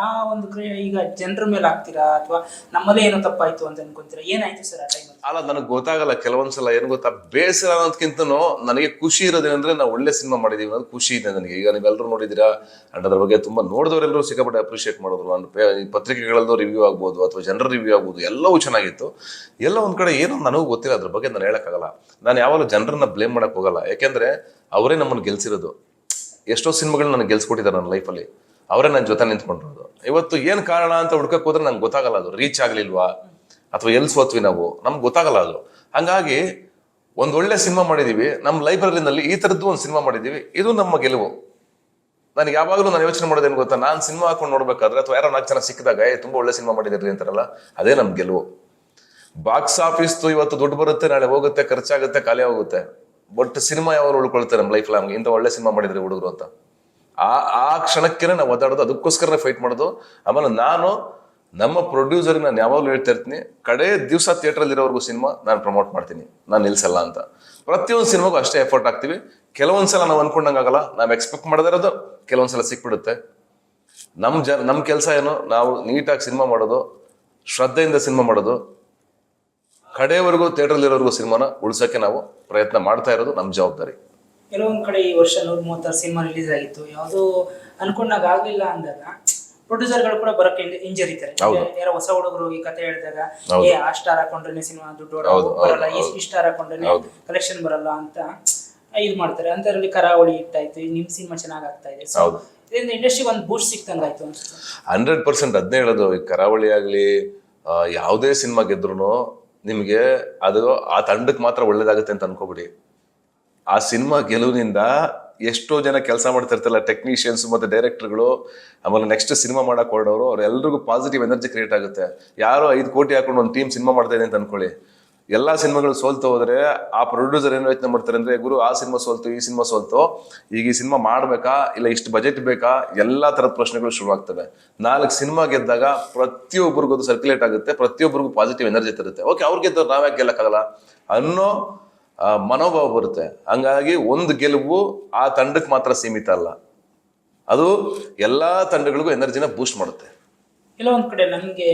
ಆ ಒಂದು ಈಗ ಜನರ ಮೇಲೆ ಹಾಕ್ತೀರಾ ಅಥವಾ ನಮ್ಮಲ್ಲೇ ಏನೋ ತಪ್ಪಾಯಿತು ಅಂತ ಅನ್ಕೊಂತೀರಾ, ಏನಾಯ್ತು ಸರ್ ಆ ಟೈಮಲ್ಲಿ? ಅಲ್ಲ, ನನಗೆ ಗೊತ್ತಾಗಲ್ಲ ಕೆಲವೊಂದ್ಸಲ. ಏನು ಗೊತ್ತಾ, ಬೇಸರ ಅನ್ನೋದಕ್ಕಿಂತನೂ ನನಗೆ ಖುಷಿ ಇರೋದೇನೆಂದ್ರೆ ನಾವು ಒಳ್ಳೆ ಸಿನಿಮಾ ಮಾಡಿದೀವಿ ಅನ್ನೋದು ಖುಷಿ ಇದೆ ನನಗೆ. ಈಗ ನೀವೆಲ್ಲರೂ ನೋಡಿದ್ದೀರಾ, ಅಂಡ್ ಅದ್ರ ಬಗ್ಗೆ ತುಂಬ ನೋಡಿದವರೆಲ್ಲರೂ ಸಿಕ್ಕಾಪಟ್ಟೆ ಅಪ್ರಿಷಿಯೇಟ್ ಮಾಡಿದ್ರು. ಅಂಡ್ ಪತ್ರಿಕೆಗಳಲ್ಲೂ ರಿವ್ಯೂ ಆಗ್ಬೋದು ಅಥವಾ ಜನರ ರಿವ್ಯೂ ಆಗ್ಬೋದು, ಎಲ್ಲವೂ ಚೆನ್ನಾಗಿತ್ತು. ಎಲ್ಲ ಒಂದ್ ಕಡೆ ಏನೋ ನನಗೂ ಗೊತ್ತಿಲ್ಲ, ಅದ್ರ ಬಗ್ಗೆ ನಾನು ಹೇಳಕ್ಕಾಗಲ್ಲ. ನಾನು ಯಾವಾಗಲೂ ಜನರನ್ನ ಬ್ಲೇಮ್ ಮಾಡಕ್ ಹೋಗಲ್ಲ, ಯಾಕೆಂದ್ರೆ ಅವರೇ ನಮ್ಮನ್ನು ಗೆಲ್ಸಿರೋದು. ಎಷ್ಟೋ ಸಿನಿಮಾಗಳು ನನಗೆ ಗೆಲ್ಸ್ಕೊಟ್ಟಿದ್ದಾರೆ ನನ್ನ ಲೈಫಲ್ಲಿ, ಅವರೇ ನನ್ನ ಜೊತೆ ನಿಂತ್ಕೊಂಡಿರೋದು. ಇವತ್ತು ಏನ್ ಕಾರಣ ಅಂತ ಹುಡ್ಕಕ್ ಹೋದ್ರೆ ನಂಗೆ ಗೊತ್ತಾಗಲ್ಲ, ಅದು ರೀಚ್ ಆಗ್ಲಿಲ್ವಾ ಅಥವಾ ಎಲ್ಲಿ ಸೋತ್ವಿ ನಾವು, ನಮ್ಗೆ ಗೊತ್ತಾಗಲ್ಲ ಅದು. ಹಂಗಾಗಿ ಒಂದ್ ಒಳ್ಳೆ ಸಿನಿಮಾ ಮಾಡಿದೀವಿ, ನಮ್ಮ ಲೈಬ್ರರಿನಲ್ಲಿ ಈ ತರದ್ದು ಒಂದು ಸಿನಿಮಾ ಮಾಡಿದೀವಿ, ಇದು ನಮ್ಮ ಗೆಲುವು. ನನಗೆ ಯಾವಾಗಲೂ ನಾನು ಯೋಚನೆ ಮಾಡೋದೇನು ಗೊತ್ತಾ, ನಾನು ಸಿನಿಮಾ ಹಾಕೊಂಡು ನೋಡ್ಬೇಕಾದ್ರೆ ಅಥವಾ ಯಾರೋ 4 ಜನ ಸಿಕ್ಕಿದಾಗ ತುಂಬಾ ಒಳ್ಳೆ ಸಿನಿಮಾ ಮಾಡಿದಿರಿ ಅಂತಾರಲ್ಲ, ಅದೇ ನಮ್ ಗೆಲುವು. ಬಾಕ್ಸ್ ಆಫೀಸ್ ಇವತ್ತು ದುಡ್ಡು ಬರುತ್ತೆ, ನಾಳೆ ಹೋಗುತ್ತೆ, ಖರ್ಚಾಗುತ್ತೆ, ಖಾಲಿ ಹೋಗುತ್ತೆ. ಬಟ್ ಸಿನಿಮಾ ಯಾವಾಗ ಉಳ್ಕೊಳ್ತಾರೆ ನಮ್ಮ ಲೈಫ್ ಲಾಂಗ್, ಇಂಥ ಒಳ್ಳೆ ಸಿನಿಮಾ ಮಾಡಿದ್ರಿ ಹುಡುಗರು ಅಂತ. ಆ ಕ್ಷಣಕ್ಕೆ ನಾವು ಒದ್ದಾಡೋದು, ಅದಕ್ಕೋಸ್ಕರ ಫೈಟ್ ಮಾಡೋದು. ಆಮೇಲೆ ನಾನು ನಮ್ಮ ಪ್ರೊಡ್ಯೂಸರ್ಗೆ ನಾನು ಯಾವಾಗಲೂ ಹೇಳ್ತಾ ಇರ್ತೀನಿ, ಕಡೆ ದಿವಸ ಥಿಯೇಟ್ರಲ್ಲಿ ಇರೋವರೆಗೂ ಸಿನಿಮಾ ನಾನು ಪ್ರಮೋಟ್ ಮಾಡ್ತೀನಿ, ನಾನು ನಿಲ್ಸಲ್ಲ ಅಂತ. ಪ್ರತಿಯೊಂದು ಸಿನಿಮಾಗೂ ಅಷ್ಟೇ ಎಫರ್ಟ್ ಹಾಕ್ತೀವಿ. ಕೆಲವೊಂದ್ಸಲ ನಾವು ಅನ್ಕೊಂಡಂಗಾಗಲ್ಲ, ನಾವು ಎಕ್ಸ್ಪೆಕ್ಟ್ ಮಾಡದೇ ಇರೋದು ಕೆಲವೊಂದ್ಸಲ ಸಿಕ್ಬಿಡುತ್ತೆ. ನಮ್ಮ ಕೆಲಸ ಏನು, ನಾವು ನೀಟಾಗಿ ಸಿನಿಮಾ ಮಾಡೋದು, ಶ್ರದ್ಧೆಯಿಂದ ಸಿನಿಮಾ ಮಾಡೋದು, ಕಡೆಯವರೆಗೂ ಥಿಯೇಟ್ರಲ್ಲಿ ಇರೋವರೆಗೂ ಸಿನಿಮಾನ ಉಳ್ಸೋಕ್ಕೆ ನಾವು ಪ್ರಯತ್ನ ಮಾಡ್ತಾ ಇರೋದು ನಮ್ಮ ಜವಾಬ್ದಾರಿ. ಕೆಲವೊಂದು ಕಡೆ ಈ ವರ್ಷ 136 ಸಿನಿಮಾ ರಿಲೀಸ್ ಆಗಿತ್ತು, ಯಾವುದೋ ಅನ್ಕೊಂಡಾಗ ಆಗ್ಲಿಲ್ಲ ಅಂದಾಗ ಪ್ರೊಡ್ಯೂಸರ್ಗಳು ಕೂಡ ಬರೋಕ್ಕೆ ಹಿಂಜರಿತಾರೆ. ಯಾರೋ ಹೊಸ ಹುಡುಗರು ಈ ಕತೆ ಹೇಳಿದಾಗ ಆ ಸ್ಟಾರ್ ಹಾಕೊಂಡ್ರೆ ಸಿನಿಮಾ ದುಡ್ಡು ಬರಲ್ಲ, ಈ ಸ್ಟಾರ್ ಹಾಕೊಂಡ್ರೆ ಕಲೆಕ್ಷನ್ ಬರಲ್ಲ ಅಂತ ಇದು ಮಾಡ್ತಾರೆ. ಅಂತರಲ್ಲಿ ಕರಾವಳಿ ಇಟ್ಟಾಯ್ತು, ನಿಮ್ ಸಿನಿಮಾ ಚೆನ್ನಾಗ್ ಆಗ್ತಾ ಇದೆ, ಇದರಿಂದ ಇಂಡಸ್ಟ್ರಿಗೆ ಒಂದು ಬೂಸ್ಟ್ ಸಿಕ್ತಂಗಾಯ್ತು ಅಂತ. 100% ಅದನ್ನೇ ಹೇಳೋದು. ಈ ಕರಾವಳಿ ಆಗ್ಲಿ ಯಾವುದೇ ಸಿನಿಮಾ ಗೆದ್ರು ನಿಮ್ಗೆ ಅದು ಆ ತಂಡಕ್ಕೆ ಮಾತ್ರ ಒಳ್ಳೇದಾಗುತ್ತೆ ಅಂತ ಅನ್ಕೋಬಿಡಿ. ಆ ಸಿನಿಮಾ ಗೆಲುವಿನಿಂದ ಎಷ್ಟೋ ಜನ ಕೆಲಸ ಮಾಡ್ತಿರ್ತಾರಲ್ಲ, ಟೆಕ್ನಿಷಿಯನ್ಸ್ ಮತ್ತೆ ಡೈರೆಕ್ಟರ್ಗಳು, ಆಮೇಲೆ ನೆಕ್ಸ್ಟ್ ಸಿನಿಮಾ ಮಾಡಕ್ ಹೊರಡೋರು, ಅವ್ರೆಲ್ರಿಗೂ ಪಾಸಿಟಿವ್ ಎನರ್ಜಿ ಕ್ರಿಯೇಟ್ ಆಗುತ್ತೆ. ಯಾರೋ 5 ಕೋಟಿ ಹಾಕೊಂಡು ಒಂದು ಟೀಮ್ ಸಿನಿಮಾ ಮಾಡ್ತಾ ಇದೆ ಅಂತ ಅನ್ಕೊಳ್ಳಿ, ಎಲ್ಲಾ ಸಿನಿಮಾಗಳು ಸೋಲ್ತು ಹೋದ್ರೆ ಆ ಪ್ರೊಡ್ಯೂಸರ್ ಏನು ಯೋಚನೆ ಮಾಡ್ತಾರೆ ಅಂದ್ರೆ, ಗುರು ಆ ಸಿನಿಮಾ ಸೋಲ್ತು, ಈ ಸಿನಿಮಾ ಸೋಲ್ತು, ಈಗ ಈ ಸಿನಿಮಾ ಮಾಡ್ಬೇಕಾ ಇಲ್ಲ ಇಷ್ಟು ಬಜೆಟ್ ಬೇಕಾ, ಎಲ್ಲಾ ತರದ ಪ್ರಶ್ನೆಗಳು ಶುರು ಆಗ್ತವೆ. 4 ಸಿನಿಮಾ ಗೆದ್ದಾಗ ಪ್ರತಿಯೊಬ್ಬರಿಗೂ ಅದು ಸರ್ಕ್ಯುಲೇಟ್ ಆಗುತ್ತೆ, ಪ್ರತಿಯೊಬ್ಬರಿಗೂ ಪಾಸಿಟಿವ್ ಎನರ್ಜಿ ತರುತ್ತೆ. ಓಕೆ, ಅವ್ರು ಗೆದ್ದವ್ರು ನಾವ್ಯಾಕೆ ಗೆಲ್ಲಕ್ಕಾಗಲ್ಲ ಅನ್ನೋ ಮನೋಭಾವ ಬರುತ್ತೆ. ಹಂಗಾಗಿ ಒಂದು ಗೆಲುವು ಆ ತಂಡಕ್ಕೆ ಮಾತ್ರ ಸೀಮಿತ ಅಲ್ಲ, ಅದು ಎಲ್ಲಾ ತಂಡಗಳಿಗೂ ಎನರ್ಜಿನ ಬೂಸ್ಟ್ ಮಾಡುತ್ತೆ. ಕೆಲವೊಂದು ಕಡೆ ನನಗೆ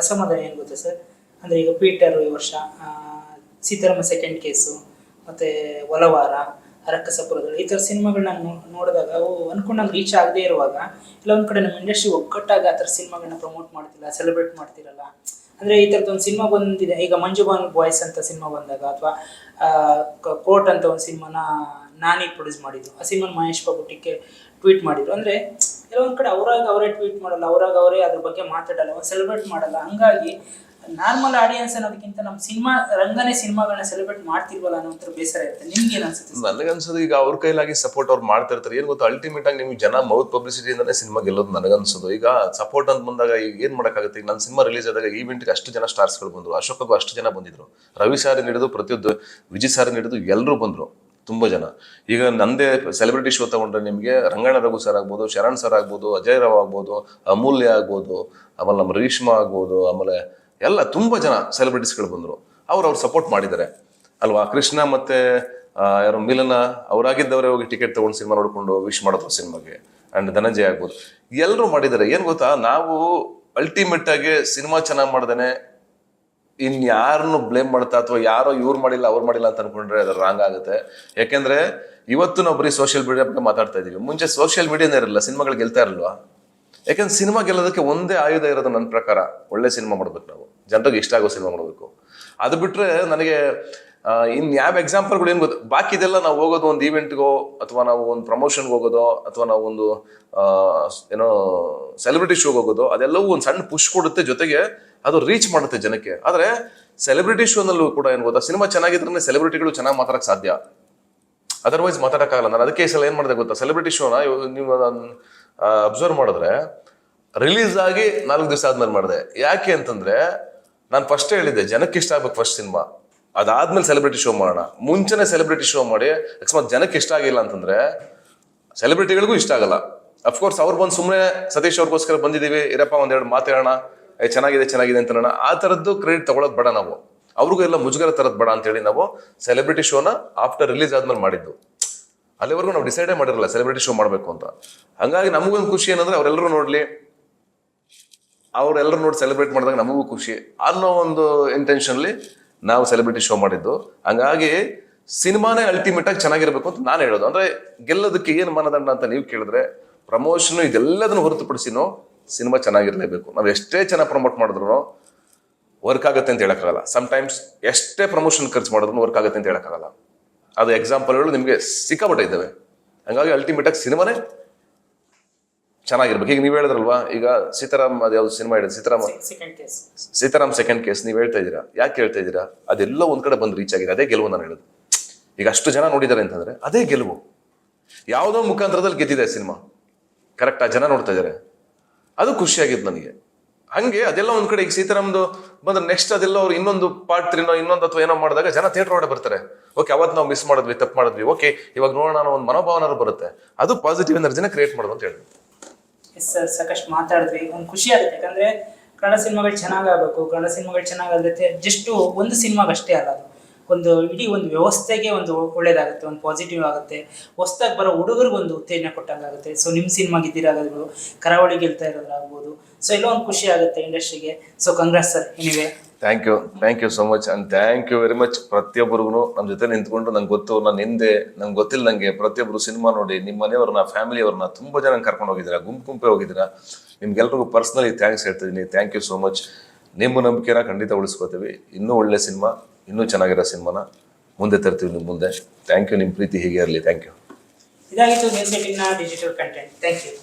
ಅಸಮಾಧಾನ ಏನು ಗೊತ್ತಾ ಸರ್, ಅಂದರೆ ಈಗ ಪೀಟರ್ ಈ ವರ್ಷ, ಸೀತಾರಾಮ ಸೆಕೆಂಡ್ ಕೇಸು, ಮತ್ತು ಒಲವಾರ, ಅರಕ್ಕಸಪುರದಲ್ಲಿ ಈ ಥರ ಸಿನಿಮಾಗಳನ್ನ ನೋಡಿದಾಗ ಅವು ಅನ್ಕೊಂಡಂಗೆ ರೀಚ್ ಆಗದೇ ಇರುವಾಗ ಕೆಲವೊಂದು ಕಡೆ ನಮ್ಮ ಇಂಡಸ್ಟ್ರಿ ಒಗ್ಗಟ್ಟಾಗಿ ಆ ಥರ ಸಿನಿಮಾಗಳನ್ನ ಪ್ರಮೋಟ್ ಮಾಡ್ತಿಲ್ಲ, ಸೆಲೆಬ್ರೇಟ್ ಮಾಡ್ತಿರಲ್ಲ. ಅಂದರೆ ಈ ಥರದ್ದು ಒಂದು ಸಿನಿಮಾ ಬಂದಿದೆ, ಈಗ ಮಂಜುಬಾನ್ ಬಾಯ್ಸ್ ಅಂತ ಸಿನಿಮಾ ಬಂದಾಗ, ಅಥವಾ ಕೋರ್ಟ್ ಅಂತ ಒಂದು ಸಿನಿಮಾನ ನಾನಿ ಪ್ರೊಡ್ಯೂಸ್ ಮಾಡಿದ್ರು, ಆ ಸಿನಿಮಾನ ಮಹೇಶ್ ಬಾಬು ಟ್ವೀಟ್ ಮಾಡಿದ್ರು. ಅಂದರೆ ಕೆಲವೊಂದು ಕಡೆ ಅವರೇ ಟ್ವೀಟ್ ಮಾಡಲ್ಲ, ಅವರೇ ಅದ್ರ ಬಗ್ಗೆ ಮಾತಾಡಲ್ಲ, ಸೆಲೆಬ್ರೇಟ್ ಮಾಡಲ್ಲ. ಹಂಗಾಗಿ ನಾರ್ಮಲ್ ಆಡಿಯನ್ಸ್ ಅನ್ನೋದಕ್ಕಿಂತ ನಮ್ಮ ಸಿನಿಮಾ ರಂಗನೇ ಸಿನಿಮಾಗಳನ್ನ ಸೆಲೆಬ್ರೇಟ್ ಮಾಡ್ತಿಲ್ವಲ್ಲ ಅನ್ನೋ ಒಂಥರ ಬೇಸರ ಇರುತ್ತೆ. ನಿಮ್ಗೆ ಏನು ಅನ್ಸುತ್ತೆ? ನನಗನ್ಸೋದು ಈಗ ಅವ್ರ ಕೈಲಾಗಿ ಸಪೋರ್ಟ್ ಅವ್ರು ಮಾಡ್ತಾ ಇರ್ತಾರೆ. ಏನ್ ಗೊತ್ತಾ, ಅಲ್ಟಿಮೇಟ್ ಆಗಿ ನಿಮ್ಗೆ ಜನ ಮೌತ್ ಪಬ್ಲಿಸಿಟಿಯಿಂದಾನೇ ಸಿನಿಮಾ ಗೆಲ್ಲೋದು ನನಗನ್ಸೋದು. ಈಗ ಸಪೋರ್ಟ್ ಅಂತ ಬಂದಾಗ ಈಗ ಏನ್ ಮಾಡಕ್ಕಾಗುತ್ತೆ, ಈಗ ನನ್ನ ಸಿನಿಮಾ ರಿಲೀಸ್ ಆದಾಗ ಈವೆಂಟ್ಗೆ ಅಷ್ಟು ಜನ ಸ್ಟಾರ್ಸ್ಗಳು ಬಂದ್ರು, ಅಶೋಕಗೂ ಅಷ್ಟು ಜನ ಬಂದಿದ್ರು, ರವಿ ಸಾರಿ ಹಿಡಿದು ಪ್ರತಿಯೊಂದು ವಿಜಯ್ ಸಾರಿ ಹಿಡಿದು ಎಲ್ಲರೂ ಬಂದ್ರು, ತುಂಬಾ ಜನ. ಈಗ ನಂದೇ ಸೆಲೆಬ್ರಿಟಿ ಶೋ ತಗೊಂಡ್ರೆ ನಿಮ್ಗೆ ರಂಗಣ್ಣ ರಘು ಸರ್ ಆಗ್ಬೋದು, ಶರಣ್ ಸರ್ ಆಗ್ಬೋದು, ಅಜಯ್ ರಾವ್ ಆಗ್ಬೋದು, ಅಮೂಲ್ಯ ಆಗ್ಬೋದು, ಆಮೇಲೆ ನಮ್ಮ ರೇಷ್ಮಾ ಆಗ್ಬೋದು, ಆಮೇಲೆ ಎಲ್ಲ ತುಂಬಾ ಜನ ಸೆಲೆಬ್ರಿಟೀಸ್ಗಳು ಬಂದ್ರು, ಅವ್ರು ಸಪೋರ್ಟ್ ಮಾಡಿದ್ದಾರೆ ಅಲ್ವಾ. ಕೃಷ್ಣ ಮತ್ತೆ ಯಾರೋ ಮಿಲನ ಅವರಾಗಿದ್ದವರೇ ಹೋಗಿ ಟಿಕೆಟ್ ತಗೊಂಡು ಸಿನಿಮಾ ನೋಡ್ಕೊಂಡು ವಿಶ್ ಮಾಡಿದ್ರು ಸಿನಿಮಾಗೆ. ಅಂಡ್ ಧನಂಜಯ ಆಗ್ಬೋದು, ಎಲ್ಲರೂ ಮಾಡಿದ್ದಾರೆ. ಏನ್ ಗೊತ್ತಾ, ನಾವು ಅಲ್ಟಿಮೇಟ್ ಆಗಿ ಸಿನಿಮಾ ಚೆನ್ನಾಗಿ ಮಾಡ್ದೇನೆ ಇನ್ಯಾರನ್ನು ಬ್ಲೇಮ್ ಮಾಡ್ತಾ ಅಥವಾ ಯಾರೋ ಇವ್ರು ಮಾಡಿಲ್ಲ ಅವ್ರು ಮಾಡಿಲ್ಲ ಅಂತ ಅನ್ಕೊಂಡ್ರೆ ಅದು ರಾಂಗ್ ಆಗುತ್ತೆ. ಯಾಕೆಂದ್ರೆ ಇವತ್ತು ನಾವು ಬರೀ ಸೋಷಿಯಲ್ ಮೀಡಿಯಾ ಬಗ್ಗೆ ಮಾತಾಡ್ತಾ ಇದೀವಿ, ಮುಂಚೆ ಸೋಷಿಯಲ್ ಮೀಡಿಯಾನೇ ಇರಲ್ಲ, ಸಿನಿಮಾಗಳು ಗೆಲ್ತಾ ಇರಲ್ವಾ. ಯಾಕಂದ್ರೆ ಸಿನಿಮಾ ಗೆಲ್ಲೋದಕ್ಕೆ ಒಂದೇ ಆಯುಧ ಇರೋದು ನನ್ನ ಪ್ರಕಾರ, ಒಳ್ಳೆ ಸಿನಿಮಾ ಮಾಡ್ಬೇಕು, ನಾವು ಜನರಿಗೆ ಇಷ್ಟ ಆಗೋ ಸಿನಿಮಾ ಮಾಡ್ಬೇಕು. ಅದು ಬಿಟ್ರೆ ನನಗೆ ಇನ್ನು ಯಾವ ಎಕ್ಸಾಂಪಲ್ಗಳು ಏನು ಗೊತ್ತು, ಬಾಕಿದೆಲ್ಲ ನಾವು ಹೋಗೋದು ಒಂದು ಈವೆಂಟ್ಗೋ ಅಥವಾ ನಾವು ಒಂದು ಪ್ರಮೋಷನ್ಗೆ ಹೋಗೋದೋ ಅಥವಾ ನಾವು ಒಂದು ಏನೋ ಸೆಲೆಬ್ರಿಟಿ ಶೋಗೆ ಹೋಗೋದು, ಅದೆಲ್ಲವೂ ಒಂದು ಸಣ್ಣ ಪುಷ್ ಕೊಡುತ್ತೆ, ಜೊತೆಗೆ ಅದು ರೀಚ್ ಮಾಡುತ್ತೆ ಜನಕ್ಕೆ. ಆದರೆ ಸೆಲೆಬ್ರಿಟಿ ಶೋನಲ್ಲೂ ಕೂಡ ಏನು ಗೊತ್ತಾ, ಸಿನಿಮಾ ಚೆನ್ನಾಗಿದ್ರೆ ಸೆಲೆಬ್ರಿಟಿಗಳು ಚೆನ್ನಾಗಿ ಮಾತಾಡಕ್ಕೆ ಸಾಧ್ಯ, ಅದರ್ವೈಸ್ ಮಾತಾಡೋಕ್ಕಾಗಲ್ಲ. ನಾನು ಅದಕ್ಕೆ ಈ ಸಲ ಏನು ಮಾಡಿದೆ ಗೊತ್ತಾ, ಸೆಲೆಬ್ರಿಟಿ ಶೋನ ನೀವು ಅಬ್ಸರ್ವ್ ಮಾಡಿದ್ರೆ ರಿಲೀಸ್ ಆಗಿ 4 ದಿವಸ ಆದ್ಮೇಲೆ ಮಾಡಿದೆ. ಯಾಕೆ ಅಂತಂದ್ರೆ ನಾನು ಫಸ್ಟ್ ಹೇಳಿದ್ದೆ ಜನಕ್ಕೆ ಇಷ್ಟ ಆಗ್ಬೇಕು ಫಸ್ಟ್ ಸಿನಿಮಾ, ಅದಾದ್ಮೇಲೆ ಸೆಲೆಬ್ರಿಟಿ ಶೋ ಮಾಡೋಣ. ಮುಂಚೆನೆ ಸೆಲೆಬ್ರಿಟಿ ಶೋ ಮಾಡಿ ಅಕಸ್ಮಾತ್ ಜನಕ್ಕೆ ಇಷ್ಟ ಆಗಿಲ್ಲ ಅಂತಂದ್ರೆ ಸೆಲೆಬ್ರಿಟಿಗಳಿಗೂ ಇಷ್ಟ ಆಗಲ್ಲ. ಅಫ್ಕೋರ್ಸ್ ಅವ್ರು ಬಂದು ಸುಮ್ಮನೆ ಸತೀಶ್ ಅವ್ರಿಗೋಸ್ಕರ ಬಂದಿದ್ದೀವಿ, ಇರಪ್ಪ ಒಂದೆರಡು ಮಾತಾಡೋಣ, ಚೆನ್ನಾಗಿದೆ ಅಂತ ಹೇಳೋಣ, ಆ ಥರದ್ದು ಕ್ರೆಡಿಟ್ ತಗೊಳ್ಳೋದು ಬೇಡ ನಾವು, ಅವ್ರಿಗೂ ಎಲ್ಲ ಮುಜುಗರ ತರದ್ ಬೇಡ ಅಂತೇಳಿ ನಾವು ಸೆಲೆಬ್ರಿಟಿ ಶೋನ ಆಫ್ಟರ್ ರಿಲೀಸ್ ಆದ್ಮೇಲೆ ಮಾಡಿದ್ದು. ಅಲ್ಲಿವರೆಗೂ ನಾವು ಡಿಸೈಡೇ ಮಾಡಿರಲ್ಲ ಸೆಲೆಬ್ರಿಟಿ ಶೋ ಮಾಡಬೇಕು ಅಂತ. ಹಂಗಾಗಿ ನಮಗೊಂದು ಖುಷಿ ಏನಂದ್ರೆ ಅವರೆಲ್ಲರೂ ನೋಡಿ ಸೆಲೆಬ್ರೇಟ್ ಮಾಡಿದಾಗ ನಮಗೂ ಖುಷಿ ಅನ್ನೋ ಒಂದು ಇಂಟೆನ್ಷನ್ಲಿ ನಾವು ಸೆಲೆಬ್ರಿಟಿ ಶೋ ಮಾಡಿದ್ದು. ಹಂಗಾಗಿ ಸಿನಿಮಾನೇ ಅಲ್ಟಿಮೇಟ್ ಆಗಿ ಚೆನ್ನಾಗಿರ್ಬೇಕು ಅಂತ ನಾನು ಹೇಳೋದು. ಅಂದ್ರೆ ಗೆಲ್ಲೋದಕ್ಕೆ ಏನು ಮಾನದಂಡ ಅಂತ ನೀವು ಕೇಳಿದ್ರೆ, ಪ್ರಮೋಷನ್ ಇದೆಲ್ಲದನ್ನು ಹೊರತುಪಡಿಸಿನೋ ಸಿನಿಮಾ ಚೆನ್ನಾಗಿರ್ಲೇಬೇಕು. ನಾವು ಎಷ್ಟೇ ಚೆನ್ನಾಗಿ ಪ್ರಮೋಟ್ ಮಾಡಿದ್ರು ವರ್ಕ್ ಆಗುತ್ತೆ ಅಂತ ಹೇಳಕ್ಕಾಗಲ್ಲ. ಸಮ್ಟೈಮ್ಸ್ ಎಷ್ಟೇ ಪ್ರಮೋಷನ್ ಖರ್ಚು ಮಾಡಿದ್ರು ವರ್ಕ್ ಆಗುತ್ತೆ ಅಂತ ಹೇಳಕ್ಕಾಗಲ್ಲ. ಅದು ಎಕ್ಸಾಂಪಲ್ಗಳು ನಿಮಗೆ ಸಿಕ್ಕಾಪಟ್ಟೆ ಇದ್ದಾವೆ. ಹಂಗಾಗಿ ಅಲ್ಟಿಮೇಟ್ ಆಗಿ ಸಿನಿಮಾನೇ ಚೆನ್ನಾಗಿರ್ಬೇಕು. ಈಗ ನೀವು ಹೇಳಿದ್ರಲ್ವಾ, ಈಗ ಸೀತಾರಾಮ್ ಅದು ಯಾವ್ದು ಸಿನಿಮಾ ಹೇಳಿದ್ರೆ ಸೀತಾರಾಮ್ ಸೆಕೆಂಡ್ ಕೇಸ್ ನೀವು ಹೇಳ್ತಾ ಇದ್ದೀರಾ, ಯಾಕೆ ಹೇಳ್ತಾ ಇದ್ದೀರಾ? ಅದೆಲ್ಲ ಒಂದ್ ಕಡೆ ಬಂದು ರೀಚ್ ಆಗಿದೆ, ಅದೇ ಗೆಲುವು. ನಾನು ಹೇಳೋದು ಈಗ ಅಷ್ಟು ಜನ ನೋಡಿದ್ದಾರೆ ಅಂತಂದ್ರೆ ಅದೇ ಗೆಲುವು. ಯಾವುದೋ ಮುಖಾಂತರದಲ್ಲಿ ಗೆದ್ದಿದೆ ಸಿನಿಮಾ, ಕರೆಕ್ಟ್, ಆ ಜನ ನೋಡ್ತಾ ಇದ್ದಾರೆ, ಅದು ಖುಷಿಯಾಗಿತ್ತು ನನಗೆ. ಹಂಗೆ ಅದೆಲ್ಲ ಒಂದ್ ಕಡೆ ಈಗ ಸೀತಾರಾಮ್ದು ಬಂದ್ರೆ ನೆಕ್ಸ್ಟ್ ಅದೆಲ್ಲ ಅವ್ರು ಇನ್ನೊಂದು ಪಾರ್ಟ್ 3 ಇನ್ನೊಂದು ಅಥವಾ ಏನೋ ಮಾಡಿದಾಗ ಜನ ಥಿಯೇಟರ್ ಒಳಗಡೆ ಬರ್ತಾರೆ. ಓಕೆ, ಅವತ್ತು ನಾವು ಮಿಸ್ ಮಾಡಿದ್ವಿ, ತಪ್ಪು ಮಾಡಿದ್ವಿ, ಓಕೆ ಇವಾಗ ನೋಡೋಣ ಅನ್ನೋ ಒಂದು ಮನೋಭಾವನ ಬರುತ್ತೆ. ಅದು ಪಾಸಿಟಿವ್ ಎನರ್ಜಿನ ಕ್ರಿಯೇಟ್ ಮಾಡೋದು ಅಂತ ಹೇಳಿದ್ರು. ಎಸ್ ಸರ್, ಸಾಕಷ್ಟು ಮಾತಾಡಿದ್ವಿ. ಒಂದು ಖುಷಿ ಆಗುತ್ತೆ, ಯಾಕಂದ್ರೆ ಕನ್ನಡ ಸಿನಿಮಾಗಳು ಚೆನ್ನಾಗಾಗಬೇಕು. ಕನ್ನಡ ಸಿನಿಮಾಗಳು ಚೆನ್ನಾಗಾದ್ರೆ ಜಸ್ಟ್ ಒಂದು ಸಿನಿಮಾಗಷ್ಟೇ ಅಲ್ಲ, ಅದು ಒಂದು ಇಡೀ ಒಂದು ವ್ಯವಸ್ಥೆಗೆ ಒಂದು ಒಳ್ಳೇದಾಗುತ್ತೆ, ಒಂದು ಪಾಸಿಟಿವ್ ಆಗುತ್ತೆ. ಹೊಸ್ದಾಗಿ ಬರೋ ಹುಡುಗರಿಗೆ ಒಂದು ಉತ್ತೇಜನ ಕೊಟ್ಟಂಗಾಗುತ್ತೆ. ಸೊ ನಿಮ್ಮ ಸಿನಿಮಾ ಗೆದ್ದಿರಾಗೋದು, ಕರಾವಳಿ ಗೆಲ್ತಾ ಇರೋದ್ರಾಗ್ಬೋದು. ಸೊ ಎಲ್ಲ ಒಂದು ಖುಷಿ ಆಗುತ್ತೆ ಇಂಡಸ್ಟ್ರಿಗೆ. So congrats sir. Anyway thank you so much and thank you very much. ಪ್ರತಿಯೊಬ್ಬರಿಗೂ ನಮ್ಮ ಜೊತೆ ನಿಂತ್ಕೊಂಡು, ನಂಗೆ ಗೊತ್ತು, ನಾನು ಹಿಂದೆ ನಂಗೆ ಗೊತ್ತಿಲ್ಲ ನಂಗೆ ಪ್ರತಿಯೊಬ್ಬರು ಸಿನಿಮಾ ನೋಡಿ ನಿಮ್ಮ ಮನೆಯವ್ರನ್ನ, ಫ್ಯಾಮಿಲಿಯವ್ರನ್ನ ತುಂಬ ಜನ ಕರ್ಕೊಂಡು ಹೋಗಿದ್ದೀರಾ, ಗುಂಪೇ ಹೋಗಿದ್ದೀರಾ. ನಿಮ್ಗೆಲ್ರಿಗೂ ಪರ್ಸ್ನಲಿ ಥ್ಯಾಂಕ್ಸ್ ಹೇಳ್ತಿದ್ದೀನಿ. Thank you so much. ನಿಮ್ಮ ನಂಬಿಕೆನ ಖಂಡಿತ ಉಳಿಸ್ಕೋತೀವಿ. ಇನ್ನೂ ಒಳ್ಳೆ ಸಿನಿಮಾ, ಇನ್ನೂ ಚೆನ್ನಾಗಿರೋ ಸಿನಿಮಾನ ಮುಂದೆ ತರ್ತೀವಿ ನಿಮ್ಮ ಮುಂದೆ. Thank you. ನಿಮ್ಮ ಪ್ರೀತಿ ಹೀಗೆ ಇರಲಿ. Thank you. ಇದಾಗಿತ್ತು ನ್ಯೂಸ್ 18ನ ಡಿಜಿಟಲ್ ಕಂಟೆಂಟ್. Thank you.